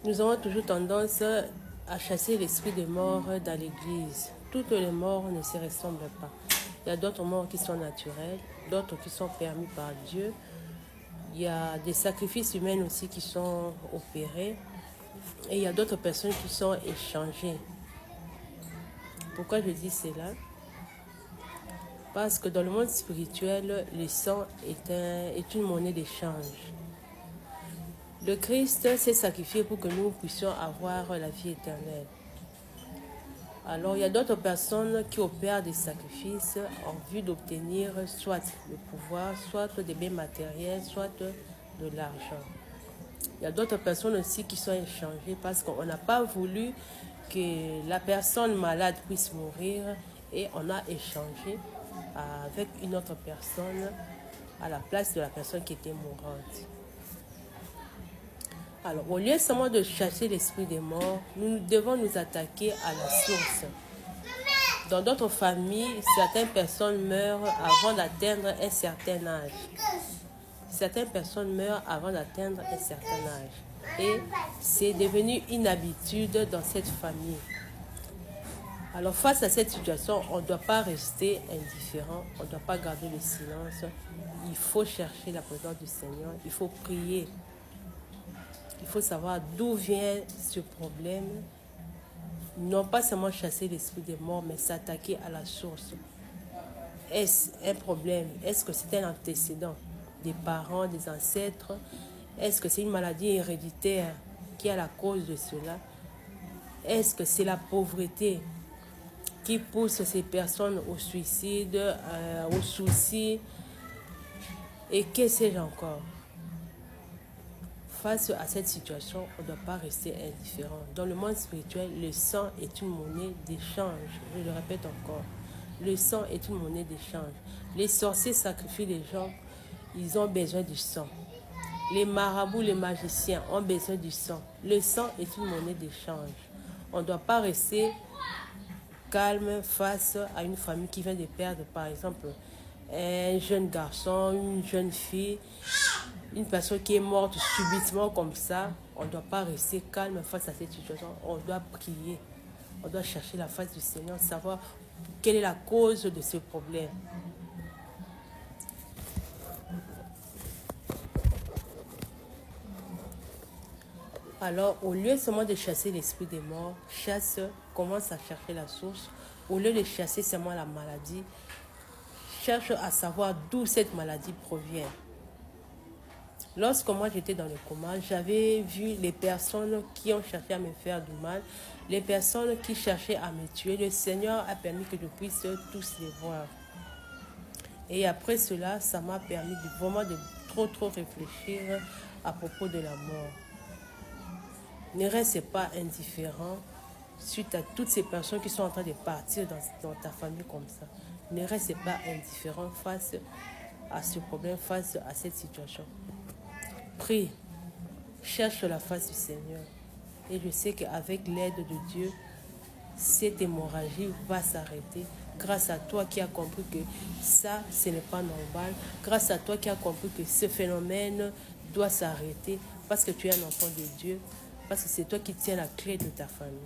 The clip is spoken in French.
Nous avons toujours tendance à chasser l'esprit de mort dans l'église. Toutes les morts ne se ressemblent pas. Il y a d'autres morts qui sont naturelles, d'autres qui sont permis par Dieu. Il y a des sacrifices humains aussi qui sont opérés. Et il y a d'autres personnes qui sont échangées. Pourquoi je dis cela? Parce que dans le monde spirituel, le sang est une monnaie d'échange. Le Christ s'est sacrifié pour que nous puissions avoir la vie éternelle. Alors, il y a d'autres personnes qui opèrent des sacrifices en vue d'obtenir soit le pouvoir, soit des biens matériels, soit de l'argent. Il y a d'autres personnes aussi qui sont échangées parce qu'on n'a pas voulu que la personne malade puisse mourir et on a échangé avec une autre personne à la place de la personne qui était mourante. Alors, au lieu seulement de chasser l'esprit des morts, nous devons nous attaquer à la source. Dans d'autres familles, certaines personnes meurent avant d'atteindre un certain âge. Certaines personnes meurent avant d'atteindre un certain âge. Et c'est devenu une habitude dans cette famille. Alors, face à cette situation, on ne doit pas rester indifférent, on ne doit pas garder le silence. Il faut chercher la présence du Seigneur, il faut prier. Il faut savoir d'où vient ce problème. Non pas seulement chasser l'esprit des morts, mais s'attaquer à la source. Est-ce un problème? Est-ce que c'est un antécédent des parents, des ancêtres? Est-ce que c'est une maladie héréditaire qui est la cause de cela? Est-ce que c'est la pauvreté qui pousse ces personnes au suicide, au souci? Et que sais-je encore? Face à cette situation, on ne doit pas rester indifférent. Dans le monde spirituel, le sang est une monnaie d'échange. Je le répète encore. Le sang est une monnaie d'échange. Les sorciers sacrifient les gens, ils ont besoin du sang. Les marabouts, les magiciens ont besoin du sang. Le sang est une monnaie d'échange. On ne doit pas rester calme face à une famille qui vient de perdre, par exemple, un jeune garçon, une jeune fille. Une personne qui est morte subitement comme ça, on ne doit pas rester calme face à cette situation. On doit prier. On doit chercher la face du Seigneur, savoir quelle est la cause de ce problème. Alors, au lieu seulement de chasser l'esprit des morts, commence à chercher la source. Au lieu de chasser seulement la maladie, cherche à savoir d'où cette maladie provient. Lorsque moi j'étais dans le coma, j'avais vu les personnes qui ont cherché à me faire du mal, les personnes qui cherchaient à me tuer. Le Seigneur a permis que je puisse tous les voir. Et après cela, ça m'a permis vraiment de trop réfléchir à propos de la mort. Ne reste pas indifférent suite à toutes ces personnes qui sont en train de partir dans ta famille comme ça. Ne reste pas indifférent face à ce problème, face à cette situation. Prie, cherche la face du Seigneur. Et je sais qu'avec l'aide de Dieu, cette hémorragie va s'arrêter. Grâce à toi qui as compris que ça, ce n'est pas normal. Grâce à toi qui as compris que ce phénomène doit s'arrêter. Parce que tu es un enfant de Dieu. Parce que c'est toi qui tiens la clé de ta famille.